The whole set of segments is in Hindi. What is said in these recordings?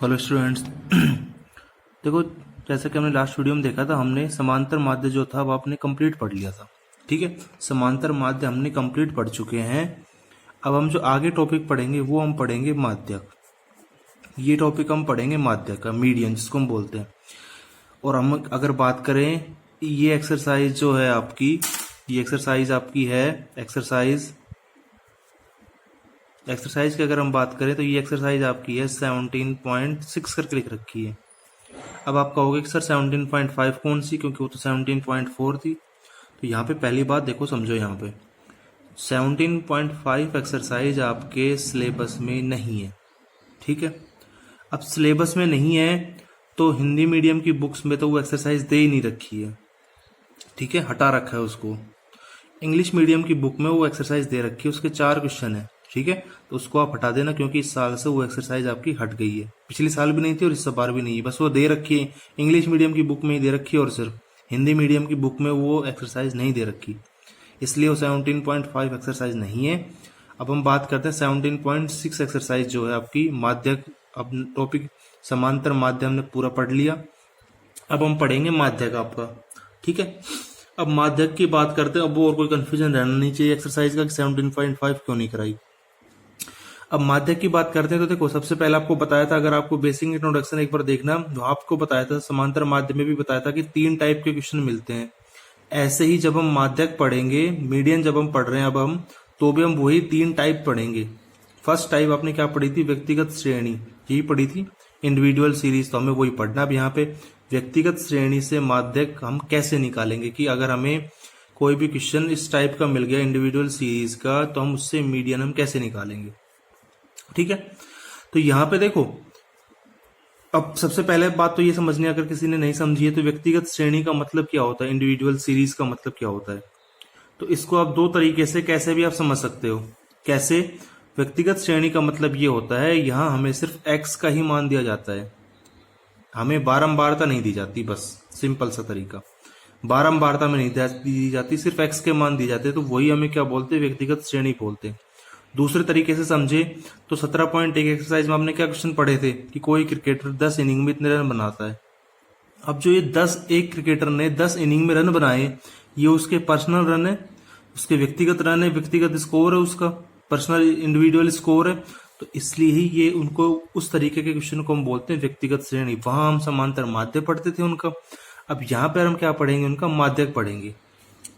Hello students. देखो, जैसा कि हमने लास्ट वीडियो में देखा था, हमने समांतर माध्य जो था वो आपने कंप्लीट पढ़ लिया था। ठीक है, समांतर माध्य हमने कंप्लीट पढ़ चुके हैं। अब हम जो आगे टॉपिक पढ़ेंगे वो हम पढ़ेंगे माध्यक। ये टॉपिक हम पढ़ेंगे माध्यक का, मीडियन जिसको हम बोलते हैं। और हम अगर बात करें, ये एक्सरसाइज जो है आपकी, ये एक्सरसाइज आपकी है एक्सरसाइज की अगर हम बात करें तो ये एक्सरसाइज आपकी है 17.6 करके लिख रखी है। अब आप कहोगे कि सर 17.5 कौन सी, क्योंकि वो तो 17.4 थी। तो यहाँ पे पहली बात देखो, समझो, यहाँ पे 17.5 एक्सरसाइज आपके सिलेबस में नहीं है। ठीक है, अब सिलेबस में नहीं है तो हिंदी मीडियम की बुक्स में तो वो एक्सरसाइज दे ही नहीं रखी है। ठीक है, हटा रखा है उसको। इंग्लिश मीडियम की बुक में वो एक्सरसाइज दे रखी है, उसके 4 क्वेश्चन है। ठीक है, तो उसको आप हटा देना, क्योंकि इस साल से वो एक्सरसाइज आपकी हट गई है। पिछले साल भी नहीं थी और इस बार भी नहीं है, बस वो दे रखी है इंग्लिश मीडियम की बुक में ही दे रखी है, और सिर्फ हिंदी मीडियम की बुक में वो एक्सरसाइज नहीं दे रखी, इसलिए वो 17.5 एक्सरसाइज नहीं है। अब हम बात करते हैं 17.6 एक्सरसाइज जो है आपकी माध्यक। अब टॉपिक समांतर माध्य हमने पूरा पढ़ लिया, अब हम पढ़ेंगे माध्यक आपका। ठीक है, अब माध्यक की बात करते हैं। अब वो और कोई कंफ्यूजन रहना नहीं चाहिए एक्सरसाइज का कि 17.5 क्यों नहीं कराई। अब माध्यक की बात करते हैं तो देखो, सबसे पहले आपको बताया था, अगर आपको बेसिक इंट्रोडक्शन एक बार देखना, तो आपको बताया था, समांतर माध्य में भी बताया था कि 3 टाइप के क्वेश्चन मिलते हैं। ऐसे ही जब हम माध्यक पढ़ेंगे, मीडियन जब हम पढ़ रहे हैं अब हम, तो भी हम वही 3 टाइप पढ़ेंगे। फर्स्ट टाइप आपने क्या पढ़ी थी? व्यक्तिगत श्रेणी, यही पढ़ी थी, इंडिविजुअल सीरीज, तो हमें वही पढ़ना। अब यहाँ पे व्यक्तिगत श्रेणी से माध्यक हम कैसे निकालेंगे, कि अगर हमें कोई भी क्वेश्चन इस टाइप का मिल गया इंडिविजुअल सीरीज का, तो हम उससे मीडियन हम कैसे निकालेंगे। ठीक है, तो यहां पे देखो, अब सबसे पहले बात तो ये समझनी, अगर किसी ने नहीं समझी है, तो व्यक्तिगत श्रेणी का मतलब क्या होता है, इंडिविजुअल सीरीज का मतलब क्या होता है। तो इसको आप 2 तरीके से कैसे भी आप समझ सकते हो। कैसे? व्यक्तिगत श्रेणी का मतलब ये होता है, यहां हमें सिर्फ एक्स का ही मान दिया जाता है, हमें बारंबारता नहीं दी जाती। बस सिंपल सा तरीका, बारंबारता में नहीं दी जाती, सिर्फ एक्स के मान दिए जाते हैं, तो वही हमें क्या बोलते हैं? व्यक्तिगत श्रेणी बोलते हैं। दूसरे तरीके से समझे तो 17.1 एक्सरसाइज में आपने क्या क्वेश्चन पढ़े थे कि कोई क्रिकेटर 10 इनिंग में इतने रन बनाता है। अब जो ये एक क्रिकेटर ने 10 इनिंग में रन बनाए, ये उसके पर्सनल रन है, उसके व्यक्तिगत रन है, व्यक्तिगत स्कोर है, उसका पर्सनल इंडिविजुअल स्कोर है। तो इसलिए ही ये उनको, उस तरीके के क्वेश्चन को हम बोलते हैं व्यक्तिगत श्रेणी। वहां हम समांतर माध्य पढ़ते थे उनका। अब यहाँ पर हम क्या पढ़ेंगे? उनका माध्यक पढ़ेंगे।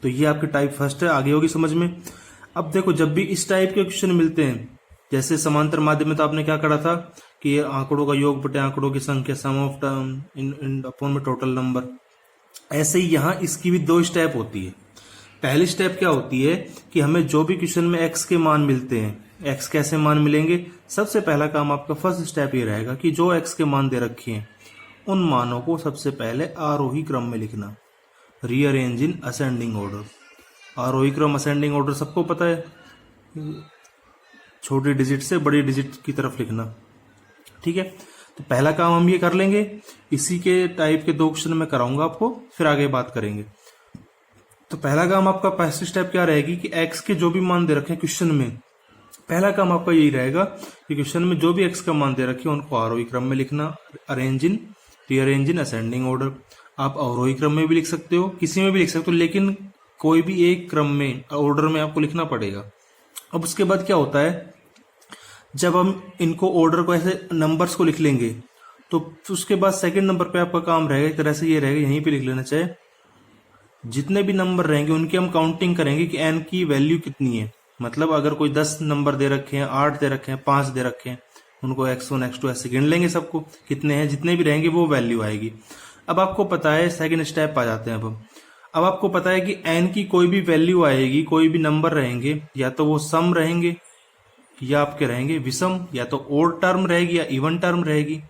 तो ये आपकी टाइप फर्स्ट है, आगे होगी समझ में। अब देखो, जब भी इस टाइप के क्वेश्चन मिलते हैं, जैसे समांतर माध्य में तो आपने क्या करा था कि आंकड़ों का योग बटे आंकड़ों की संख्या, सम ऑफ टर्म इन अपॉन में टोटल नंबर। ऐसे ही यहाँ इसकी भी 2 स्टेप होती है। पहली स्टेप क्या होती है कि हमें जो भी क्वेश्चन में एक्स के मान मिलते हैं, एक्स कैसे मान मिलेंगे, सबसे पहला काम आपका फर्स्ट स्टेप ये रहेगा कि जो एक्स के मान दे रखे हैं, उन मानों को सबसे पहले आरोही क्रम में लिखना, रीअरेंज इन असेंडिंग ऑर्डर। आरोही क्रम असेंडिंग ऑर्डर सबको पता है, छोटी डिजिट से बड़ी डिजिट की तरफ लिखना। ठीक है, तो पहला काम हम ये कर लेंगे। इसी के टाइप के 2 क्वेश्चन मैं कराऊंगा आपको, फिर आगे बात करेंगे। तो पहला काम आपका, फर्स्ट स्टेप क्या रहेगी कि एक्स के जो भी मान दे रखे हैं क्वेश्चन में, पहला काम आपका यही रहेगा कि क्वेश्चन में जो भी एक्स का मान दे रखे हैं उनको आरोही क्रम में लिखना, arrange in, rearrange in ascending order. आप अवरोही क्रम में भी लिख सकते हो, किसी में भी लिख सकते हो, लेकिन कोई भी एक क्रम में, ऑर्डर में आपको लिखना पड़ेगा। अब उसके बाद क्या होता है, जब हम इनको ऑर्डर को ऐसे नंबर्स को लिख लेंगे, तो उसके बाद सेकंड नंबर पे आपका काम रहेगा, एक तरह से ये रहेगा, यहीं पे लिख लेना चाहिए, जितने भी नंबर रहेंगे उनकी हम काउंटिंग करेंगे कि एन की वैल्यू कितनी है। मतलब अगर कोई 10 नंबर दे रखे हैं, 8 दे रखे हैं, 5 दे रखे हैं, उनको x1 x2 ऐसे गिन लेंगे, सबको कितने हैं, जितने भी रहेंगे वो वैल्यू आएगी। अब आपको पता है, सेकंड स्टेप आ जाते हैं अब आपको पता है कि n की कोई भी वैल्यू आएगी, कोई भी नंबर रहेंगे, या तो वो सम रहेंगे या आपके रहेंगे विषम, या तो ओड टर्म रहेगी या इवन टर्म रहेगी।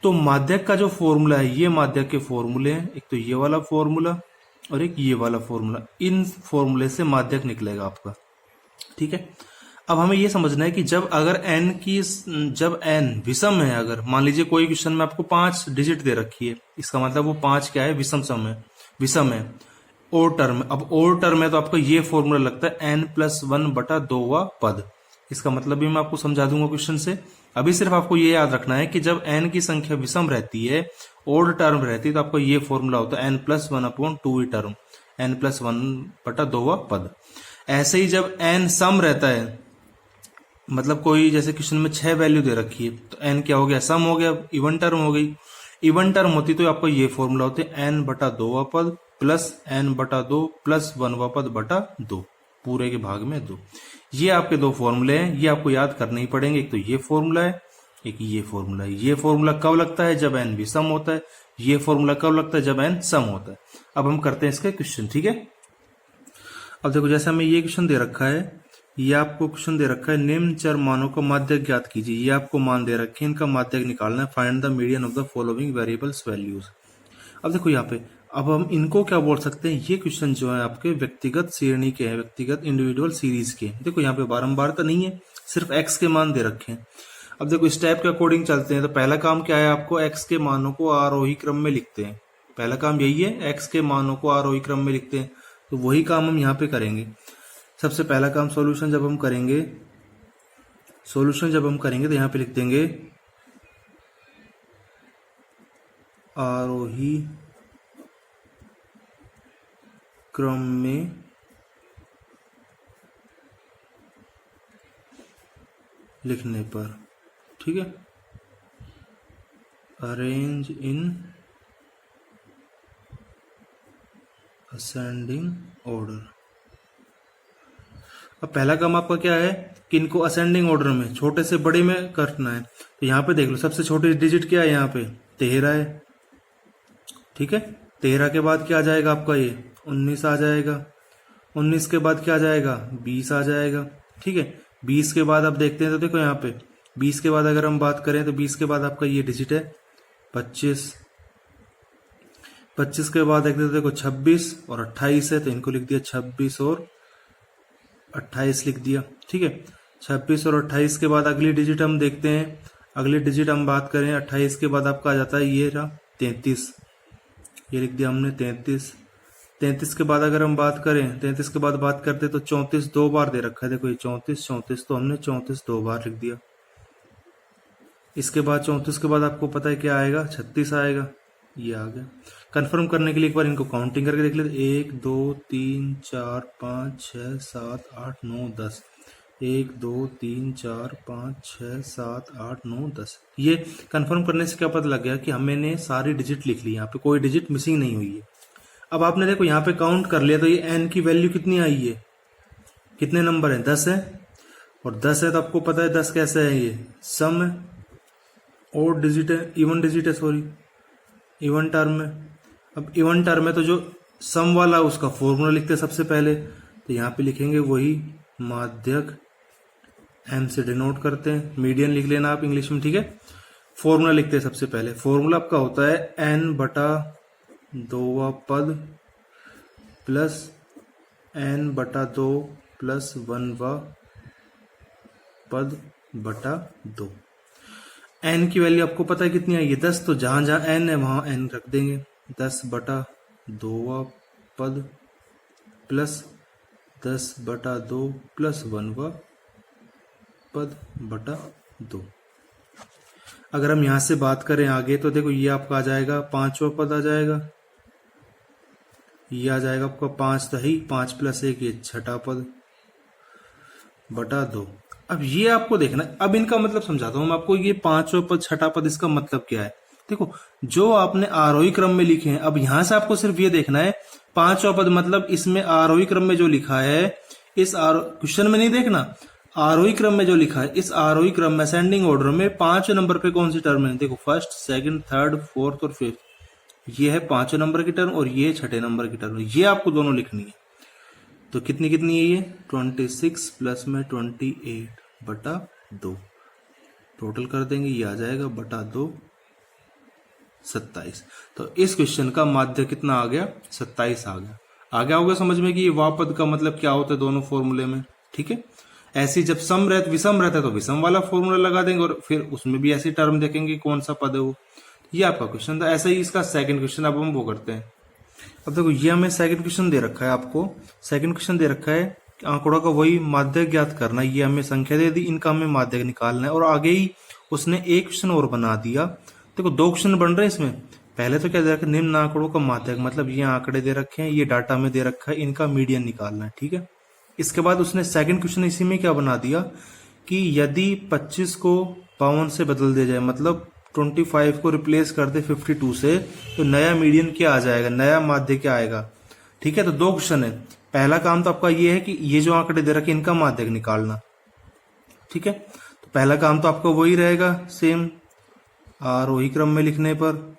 तो माध्यक का जो फॉर्मूला है, ये माध्यक के फॉर्मूले हैं, एक तो ये वाला फॉर्मूला और एक ये वाला फॉर्मूला, इन फॉर्मूले से माध्यक निकलेगा आपका। ठीक है, अब हमें ये समझना है कि जब n विषम है, अगर मान लीजिए कोई क्वेश्चन में आपको 5 डिजिट दे रखी है, इसका मतलब वो 5 क्या है? विषम है, ओड टर्म। अब ओड टर्म है तो आपको ये फॉर्मूला लगता है n+1/2वां पद। इसका मतलब भी मैं आपको समझा दूंगा क्वेश्चन से। अभी सिर्फ आपको ये याद रखना है कि जब n की संख्या विषम रहती है, ओड टर्म रहती है, तो आपका ये फॉर्मूला होता है n+1/2 टर्म, n+1/2 पद। ऐसे ही जब n सम रहता है, मतलब कोई जैसे क्वेश्चन में 6 वैल्यू दे रखी है, तो n क्या हो गया, सम हो गया, इवन टर्म हो गई। इवन टर्म होती तो आपका ये फॉर्मूला होते n/2 पद प्लस n/2 प्लस 1 पद बटा 2, पूरे के भाग में 2। ये आपके दो फॉर्मूले हैं, ये आपको याद करने ही पड़ेंगे। एक तो ये फॉर्मूला है, एक ये फॉर्मूला है। ये फॉर्मूला कब लगता है, जब n विषम होता है। ये फॉर्मूला कब लगता है, जब n सम होता है। अब हम करते हैं इसके क्वेश्चन, ठीक है। अब देखो, जैसे हमें ये क्वेश्चन दे रखा है, ये आपको क्वेश्चन दे रखा है, निम्न चर मानों का माध्यक ज्ञात कीजिए। ये आपको मान दे रखे हैं, इनका माध्यक निकालना है। Find the median of the following variables values. अब देखो यहाँ पे, अब हम इनको क्या बोल सकते हैं, ये क्वेश्चन जो है आपके व्यक्तिगत श्रेणी के हैं, व्यक्तिगत इंडिविजुअल सीरीज के। देखो यहाँ पे बारंबार तो नहीं है, सिर्फ x के मान दे रखे हैं। अब देखो स्टेप के अकॉर्डिंग चलते हैं। तो पहला काम क्या है, आपको x के मानों को आरोही क्रम में लिखते हैं। पहला काम यही है, x के मानों को आरोही क्रम में लिखते हैं। तो वही काम हम यहाँ पे करेंगे। सबसे पहला काम, सॉल्यूशन जब हम करेंगे तो यहाँ पे लिख देंगे आरोही क्रम में लिखने पर, ठीक है, अरेंज इन असेंडिंग ऑर्डर। अब पहला काम आपका क्या है कि इनको असेंडिंग ऑर्डर में, छोटे से बड़े में करना है। तो यहाँ पे देख लो, सबसे छोटी डिजिट क्या है, यहाँ पे 13 है, ठीक है। 13 के बाद क्या आ जाएगा आपका, ये 19 आ जाएगा। 19 के बाद क्या आ जाएगा, 20 आ जाएगा, ठीक है। 20 के बाद आप देखते हैं, तो देखो यहाँ पे 20 के बाद अगर हम बात करें, तो 20 के बाद आपका ये डिजिट है 25। 25 के बाद देखते हैं, तो देखो 26 और 28 है, तो इनको लिख दिया 26 और 28 लिख दिया, ठीक है। 26 और 28 के बाद अगली डिजिट हम देखते हैं। अगली डिजिट हम बात करें, 28 के बाद आपका आ जाता है ये रहा 33, ये लिख दिया हमने 33। 33 के बाद अगर हम बात करें, 33 के बाद बात करते तो 34 दो बार दे रखा है, देखो ये 34, तो हमने 34 दो बार लिख दिया। इसके बाद 34 के बाद आपको पता है क्या आएगा, 36 आएगा, ये आ गया। कंफर्म करने के लिए एक बार इनको काउंटिंग करके देख लेते, 1 2 3 4 5 6 7 8 9 10, 1 2 3 4 5 6 7 8 9 10। ये कंफर्म करने से क्या पता लग गया कि हमने सारी डिजिट लिख ली, यहाँ पे कोई डिजिट मिसिंग नहीं हुई है। अब आपने देखो यहाँ पे काउंट कर लिया, तो ये n की वैल्यू कितनी आई है, कितने नंबर है, 10 है। और 10 है तो आपको पता है 10 कैसे है, ये सम है, और डिजिट है, इवन डिजिट है, सॉरी इवन टर्म है। अब इवन टर्म है तो जो सम वाला उसका फॉर्मूला लिखते हैं सबसे पहले। तो यहाँ पे लिखेंगे वही माध्यक, m से डिनोट करते हैं, मीडियन लिख लेना आप इंग्लिश में, ठीक है। फॉर्मूला लिखते हैं सबसे पहले। फॉर्मूला आपका होता है n/2 पद प्लस n/2 प्लस 1 पद बटा 2। n की वैल्यू आपको पता है कितनी आई है, 10। तो जहां जहां n है वहां n रख देंगे, 10/2 पद प्लस 10/2 प्लस 1 पद बटा 2। अगर हम यहां से बात करें आगे, तो देखो ये आपका आ जाएगा 5वां पद आ जाएगा, ये आ जाएगा आपका 5 तो ही, 5 प्लस 1 ये 6ठा पद बटा 2। अब ये आपको देखना है। अब इनका मतलब समझाता हूं मैं आपको, ये 5वां पद 6ठा पद, इसका मतलब क्या है। देखो जो आपने आरोही क्रम में लिखे हैं, अब यहां से आपको सिर्फ ये देखना है 5वां पद मतलब इसमें आरोही क्रम में जो लिखा है, इस क्वेश्चन में नहीं देखना, आरोही क्रम में जो लिखा है, इस आरोही क्रम में असेंडिंग ऑर्डर में 5 नंबर पे कौन सी टर्म है, देखो फर्स्ट, सेकंड, थर्ड, फोर्थ और फिफ्थ। ये है 5 नंबर की टर्म और ये 6ठे नंबर की टर्म, ये आपको दोनों लिखनी है। तो कितनी कितनी है ये, 26 प्लस में 28 बटा 2, टोटल कर देंगे, ये आ जाएगा बटा 2 27। तो इस क्वेश्चन का माध्य कितना आ गया, 27 आ गया। आ गया होगा समझ में कि ये वापद का मतलब क्या होता है दोनों फॉर्मूले में, ठीक है। ऐसी जब विषम रहता है तो विषम वाला फॉर्मूला लगा देंगे, और फिर उसमें भी ऐसी टर्म देखेंगे कौन सा पद है वो। ये आपका क्वेश्चन था। ऐसा ही इसका सेकंड क्वेश्चन अब हम वो करते हैं। अब देखो ये हमें सेकंड क्वेश्चन दे रखा है, आपको सेकंड क्वेश्चन दे रखा है आंकड़ों का वही माध्यक ज्ञात करना है। ये हमें संख्या दे दी, इनका हमें माध्यक निकालना है। और आगे ही उसने एक क्वेश्चन और बना दिया। देखो 2 क्वेश्चन बन रहे हैं इसमें। पहले तो क्या दे रखा है, निम्न आंकड़ों का माध्यक, मतलब ये आंकड़े दे रखे हैं, ये डाटा में दे रखा है, इनका मीडियन निकालना है। ठीक है। इसके बाद उसने सेकंड क्वेश्चन इसी में क्या बना दिया कि यदि 25 को 52 से बदल दिया जाए, मतलब 25 को रिप्लेस कर दे 52 से, तो नया मीडियन क्या आ जाएगा, नया माध्य क्या आएगा। ठीक है। तो 2 क्वेश्चन है। पहला काम तो आपका ये है कि ये जो आंकड़े दे रखे इनका माध्यक निकालना। ठीक है। तो पहला काम तो आपका वही रहेगा, सेम आरोही क्रम में लिखने पर।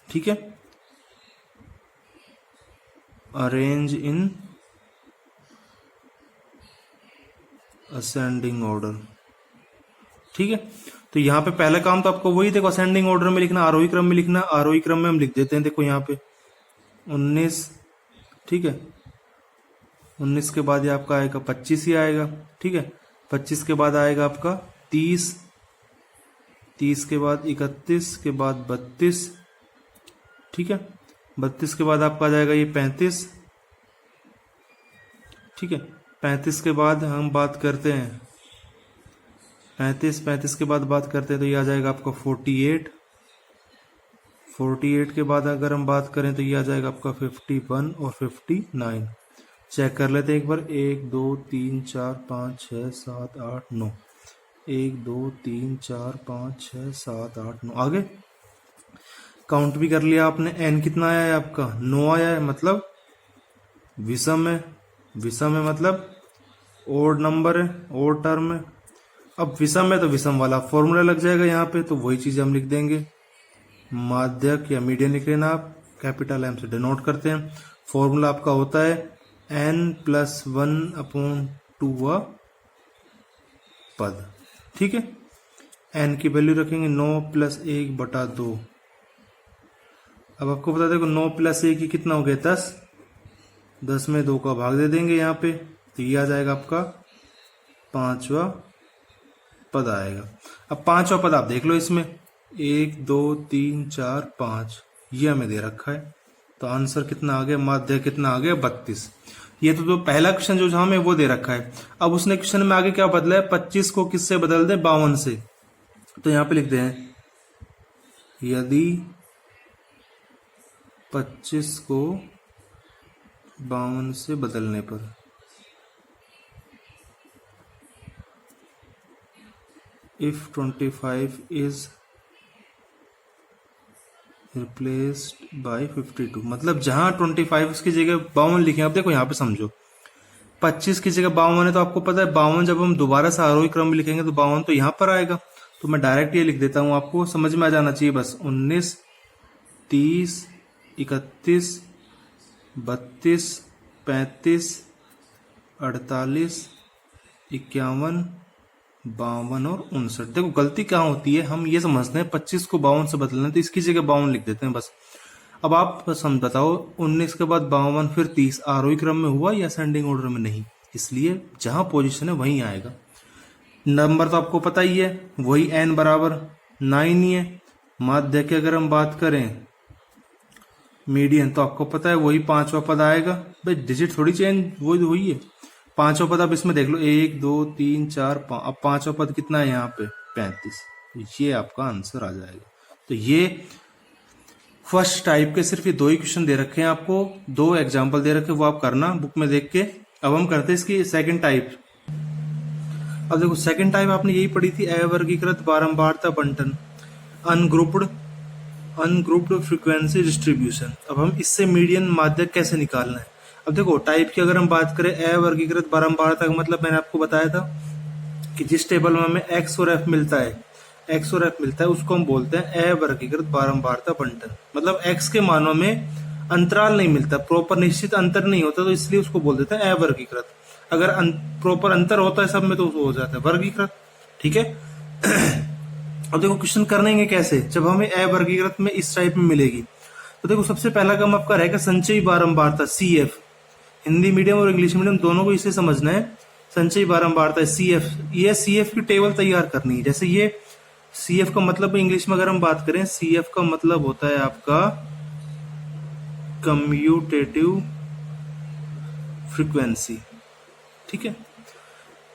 ठीक है। Arrange in ascending order. ठीक है। तो यहाँ पे पहला काम तो आपको वही, देखो असेंडिंग ऑर्डर में लिखना, आरोही क्रम में लिखना। आरोही क्रम में हम लिख देते हैं, देखो यहाँ पे 19। ठीक है। 19 के बाद ये आपका आएगा 25 ही आएगा। ठीक है। 25 के बाद आएगा आपका 30, 30 के बाद 31 के बाद 32। ठीक है। 32 के बाद आपका आ जाएगा ये 35। ठीक है। 35 के बाद हम बात करते हैं 35 के बाद बात करते हैं तो ये आ जाएगा आपका 48। 48 के बाद अगर हम बात करें तो ये आ जाएगा आपका 51 और 59। चेक कर लेते हैं एक बार। 1 2 3 4 5 6 7 8 9। 1 2 3 4 5 6 7 8 9। आगे काउंट भी कर लिया आपने। एन कितना आया है आपका, 9 आया है, मतलब विषम है। विषम है मतलब ओड नंबर है, ओड टर्म है। अब विषम है तो विषम वाला फॉर्मूला लग जाएगा यहाँ पे, तो वही चीज हम लिख देंगे। माध्यक या मीडियन लिख लेना आप, कैपिटल एम से डिनोट करते हैं। फॉर्मूला आपका होता है n+1/2 पद। ठीक है। n की वैल्यू रखेंगे 9 + 1/2। अब आपको बता दें 9 + 1 कितना हो गया, 10। 10 में 2 का भाग दे देंगे यहाँ पे, तो ये आ जाएगा आपका 5वां पद आएगा। अब 5वां पद आप देख लो इसमें, 1 2 3 4 5 ये हमें दे रखा है। तो आंसर कितना आ गया, माध्य कितना आ गया, 32। ये तो पहला क्वेश्चन जो हमें वो दे रखा है। अब उसने क्वेश्चन में आगे क्या बदला है, 25 को किससे बदल दे, 52 से। तो यहां पे लिखते हैं यदि 25 को 52 से बदलने पर if 25 is replaced by 52, मतलब जहां 25 की जगह 52 लिखे। अब देखो यहाँ पे समझो, 25 की जगह 52 है, तो आपको पता है 52 जब हम दोबारा से आरोही क्रम में लिखेंगे तो 52 तो यहाँ पर आएगा। तो मैं डायरेक्ट ये लिख देता हूँ, आपको समझ में आ जाना चाहिए बस। 19 30 31 32 35 48 51 52 और 59। देखो गलती क्या होती है, हम ये समझते हैं 25 को 52 से बदलना है, तो इसकी जगह 52 लिख देते हैं बस। अब आप सम बताओ, 19 के बाद 52 फिर 30 आरोही क्रम में हुआ या असेंडिंग ऑर्डर में, नहीं। इसलिए जहां पोजीशन है वहीं आएगा। नंबर तो आपको पता ही है, वही n बराबर 9 ही है। माध्य की अगर हम बात करें मीडियन, तो आपको पता है वही 5वां पद आएगा। भाई डिजिट थोड़ी चेंज, वही है 5वां पद। आप इसमें देख लो 1 2 3 4 5। अब 5वां पद कितना है यहाँ पे, 35। ये आपका आंसर आ जाएगा। तो ये फर्स्ट टाइप के सिर्फ ये 2 ही क्वेश्चन दे रखे हैं आपको, 2 एग्जाम्पल दे रखे, वो आप करना बुक में देख के। अब हम करते हैं इसकी सेकंड टाइप। अब देखो सेकंड टाइप आपने यही पढ़ी थी, अवर्गीकृत बारंबारता बंटन, अनग्रुप्ड फ्रीक्वेंसी डिस्ट्रीब्यूशन। अब हम इससे मीडियन माध्यक कैसे निकालना है। अब देखो टाइप की अगर हम बात करें, अवर्गीकृत बारंबारता का मतलब मैंने आपको बताया था कि जिस टेबल में हमें एक्स और एफ मिलता है, एक्स और एफ मिलता है, उसको हम बोलते हैं अवर्गीकृत बारंबारता बंटन। मतलब एक्स के मानों में अंतराल नहीं मिलता, प्रॉपर निश्चित अंतर नहीं होता, तो इसलिए उसको बोल देते हैं अवर्गीकृत। अगर प्रॉपर अंतर होता है सब में तो हो जाता है वर्गीकृत। ठीक है। अब देखो क्वेश्चन करने कैसे, जब हमें अवर्गीकृत में इस टाइप में मिलेगी, तो देखो सबसे पहला काम आपका रहेगा संचयी बारंबारता, CF। हिंदी मीडियम और इंग्लिश मीडियम दोनों को इसे समझना है। संचयी बारंबारता CF, ये CF की टेबल तैयार करनी है। जैसे ये CF का मतलब इंग्लिश में अगर हम बात करें, CF का मतलब होता है आपका कम्यूटेटिव फ्रीक्वेंसी। ठीक है,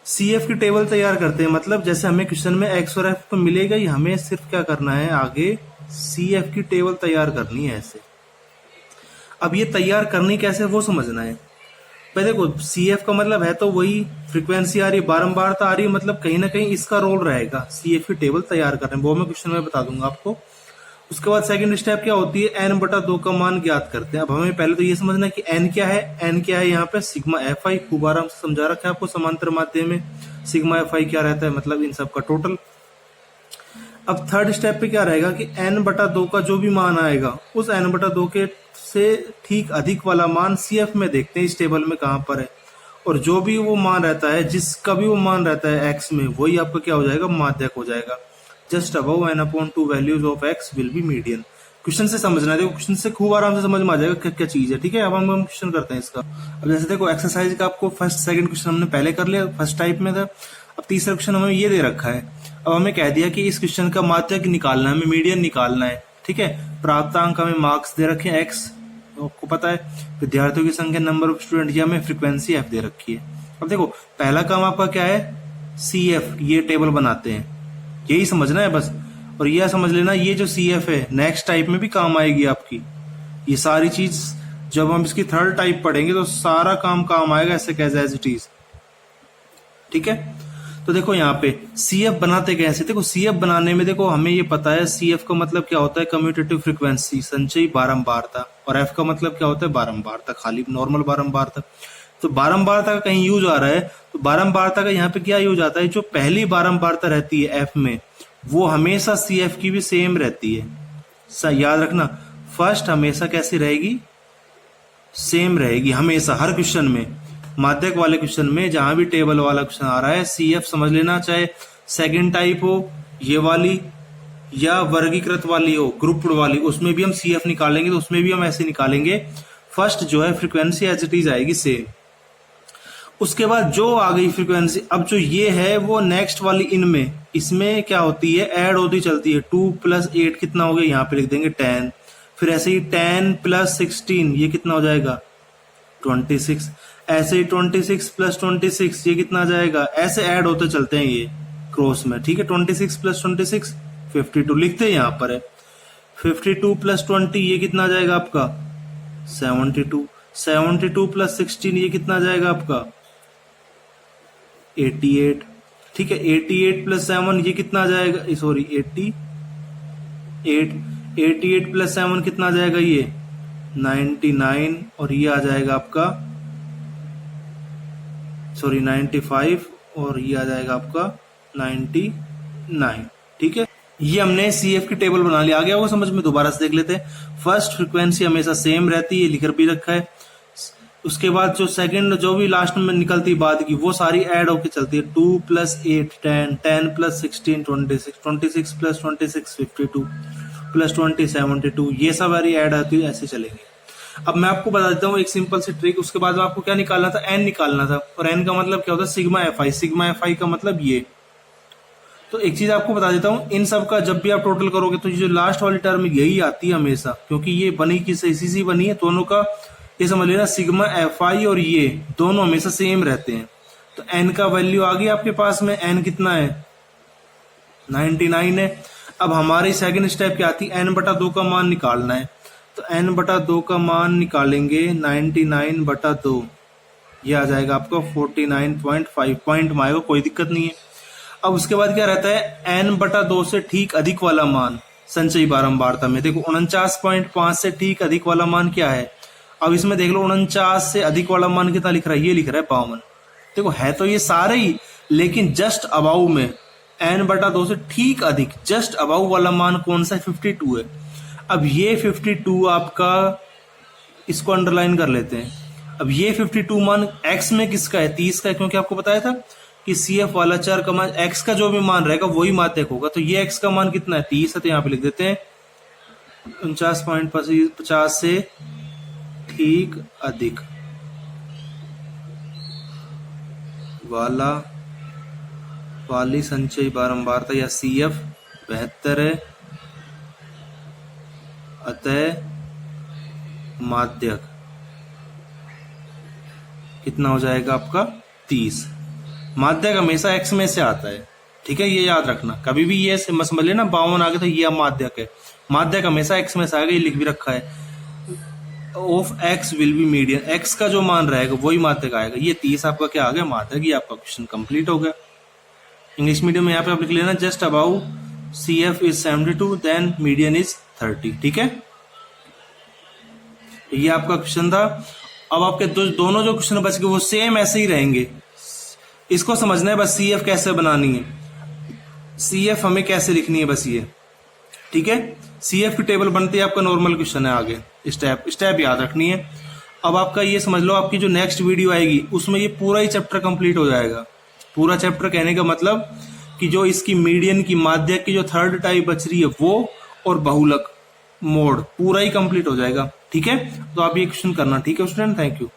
CF की टेबल तैयार करते हैं, मतलब जैसे हमें क्वेश्चन में X और F तो मिलेगा ही, हमें सिर्फ क्या करना है, आगे CF की टेबल तैयार करनी है ऐसे। अब ये तैयार करनी कैसे वो समझना है। पहले देखो, CF का मतलब है तो वही फ्रीक्वेंसी आ रही है, बारंबारता आ रही है, मतलब कहीं ना कहीं इसका रोल रहेगा CF की टेबल तैयार करने में, वो मैं क्वेश्चन में बता दूंगा आपको। उसके बाद सेकंड स्टेप क्या होती है, n/2 का मान ज्ञात करते हैं। अब हमें पहले तो ये समझना है कि n क्या है। n क्या है यहाँ पे, सिग्मा FI, खूब आराम से समझा रखा है आपको समांतर माध्यम में। सिग्मा FI क्या रहता है, मतलब इन सब का टोटल। अब थर्ड स्टेप पे क्या रहेगा कि n/2 का जो भी मान आएगा, उस n/2 के से ठीक अधिक वाला मान CF में देखते हैं इस टेबल में कहां पर है, और जो भी वो मान रहता है, जिसका भी वो मान रहता है x में, वही आपका क्या हो जाएगा, माध्यक हो जाएगा। Just above n/2 values of x will be median. Question से समझना है, देखो क्वेश्चन से खूब आराम से समझ में आ जाएगा क्या क्या चीज है। ठीक है, अब हम क्वेश्चन करते हैं इसका। अब जैसे देखो, एक्सरसाइज का आपको फर्स्ट सेकंड क्वेश्चन हमने पहले कर लिया, फर्स्ट टाइप में था। अब तीसरा क्वेश्चन हमें ये दे रखा है। अब हमें कह दिया कि इस क्वेश्चन का माध्यक निकालना है, हमें मीडियन निकालना है। ठीक है, प्राप्तांक हमें मार्क्स दे रखे हैं x, आपको पता है, विद्यार्थियों की संख्या, नंबर ऑफ स्टूडेंट, या हमें फ्रीक्वेंसी f दे रखी है। अब देखो, पहला काम आपका क्या है, CF, ये टेबल बनाते हैं, यही समझना है बस। और यह समझ लेना, ये जो CF है नेक्स्ट टाइप में भी काम आएगी आपकी। ये सारी चीज जब हम इसकी थर्ड टाइप पढ़ेंगे तो सारा काम आएगा ऐसे कैसे, एज इट इज। ठीक है, तो देखो यहाँ पे CF बनाते कैसे, देखो CF बनाने में देखो हमें ये पता है, CF का मतलब क्या होता है, कम्यूटेटिव फ्रीक्वेंसी, संचयी बारंबारता, और F का मतलब क्या होता है, बारंबारता, खाली नॉर्मल बारंबारता। तो बारंबारता का कहीं यूज आ रहा है, तो बारंबारता का यहाँ पे क्या यूज आता है, जो पहली बारंबारता रहती है F में, वो हमेशा CF की भी सेम रहती है। याद रखना, फर्स्ट हमेशा कैसी रहेगी, सेम रहेगी हमेशा, हर क्वेश्चन में, माध्यक वाले क्वेश्चन में, जहां भी टेबल वाला क्वेश्चन आ रहा है, CF समझ लेना, चाहे सेकंड टाइप हो ये वाली, या वर्गीकृत वाली हो, ग्रुप्ड वाली, उसमें भी हम CF निकालेंगे, तो उसमें भी हम ऐसे निकालेंगे। फर्स्ट जो है फ्रीक्वेंसी एज इट इज आएगी सेम, उसके बाद जो आ गई फ्रीक्वेंसी, अब जो ये है वो नेक्स्ट वाली इनमें, इसमें क्या होती है, ऐड होती चलती है। 2 + 8 कितना हो गया, यहाँ पे लिख देंगे 10। फिर ऐसे ही 10 + 16 ये कितना हो जाएगा, 26। ऐसे ही 26 + 26 ये कितना आ जाएगा, ऐसे ऐड होते चलते हैं ये क्रॉस में। ठीक है, 26 + 26 52 लिखते हैं, यहाँ पर है 52 + 20 ये कितना आ जाएगा आपका, 72। 72 + 16 ये कितना आ जाएगा आपका, 88। ठीक है, 88 + 7 ये कितना आ जाएगा, सॉरी 88, 88 + 7 कितना आ जाएगा, ये 99, और ये आ जाएगा आपका, सॉरी 95, और ये आ जाएगा आपका 99। ठीक है, ये हमने CF की टेबल बना लिया। आ गया वो समझ में, दोबारा से देख लेते हैं। फर्स्ट फ्रीक्वेंसी हमेशा सेम रहती है, लिख भी रखा है। उसके बाद जो सेकंड, जो भी लास्ट में निकलती बाद की, वो सारी ऐड होके चलती है। 2 + 8 10, 10 + 16 26, 26 + 26 52, + 20 72, ये सब सारी ऐड आती है, ऐसे चलेंगे। अब मैं आपको बता देता हूँ एक सिंपल सी ट्रिक। उसके बाद में आपको क्या निकालना था, n निकालना था, और n का मतलब क्या होता है, सिग्मा FI। सिग्मा FI का मतलब ये। तो एक चीज आपको बता देता हूँ, इन सब का जब भी आप टोटल करोगे तो ये जो लास्ट वाली टर्म यही आती है हमेशा, क्योंकि ये बनी किस इसी बनी है, दोनों का ये समझ लेना, सिग्मा FI और ये दोनों हमेशा सेम रहते हैं। तो n का वैल्यू आ गया आपके पास में, n कितना है, 99 है। अब हमारी सेकंड स्टेप क्या आती है, n/2 का मान निकालना है। तो n/2 का मान निकालेंगे, 99/2, ये आ जाएगा आपका 49.5 पॉइंट में आएगा, कोई दिक्कत नहीं है। अब उसके बाद क्या रहता है, n/2 से ठीक अधिक वाला मान संचयी बारंबारता में, देखो 49.5 से ठीक अधिक वाला मान क्या है। अब इसमें देख लो, 49 से अधिक वाला मान कितना लिख रहा है, ये लिख रहा है 52। देखो है तो ये सारे ही, लेकिन जस्ट अबाउ में n/2 से ठीक अधिक, जस्ट अबाउ वाला मान कौन सा है, 52 है। अब ये 52 आपका, इसको अंडरलाइन कर लेते हैं। अब ये 52 मान x में किसका है, 30 का है, क्योंकि आपको बताया था कि CF वाला चर का मान, x का जो भी मान रहेगा वही माध्यक होगा। तो ये x का मान कितना है, 30 है, तो यहाँ पे लिख देते हैं 49.50 से ठीक अधिक वाली संचयी बारंबारता या CF 72 है, अतः माध्यक कितना हो जाएगा आपका 30। माध्यक हमेशा x में से आता है, ठीक है, ये याद रखना। कभी भी ये समझ लेना 52 आ गया तो ये माध्यक है, माध्यक हमेशा x में से आएगा, ये लिख भी रखा है। Of x will be median, x का जो मान रहेगा वही माध्यक आएगा। ये 30 आपका क्या आ गया, माध्यक। ये आपका क्वेश्चन कंप्लीट हो गया। इंग्लिश मीडियम में यहाँ पे आप लिख लेना just about CF is 72 then median is 30, ठीक है। ये आपका क्वेश्चन था। अब आपके दोनों जो क्वेश्चन बच गए वो सेम ऐसे ही रहेंगे। इसको समझना है बस, CF कैसे बनानी है, CF हमें कैसे लिखनी है, बस ये, ठीक है। CF की टेबल बनती है, आपका नॉर्मल क्वेश्चन है, आगे स्टेप याद रखनी है। अब आपका ये समझ लो, आपकी जो नेक्स्ट वीडियो आएगी उसमें ये पूरा ही चैप्टर कंप्लीट हो जाएगा। पूरा चैप्टर कहने का मतलब कि जो इसकी मीडियन की, माध्यक की जो थर्ड टाइप बच रही है वो, और बहुलक मोड पूरा ही कंप्लीट हो जाएगा, ठीक है। तो आप ये क्वेश्चन करना, ठीक है स्टूडेंट। Thank you.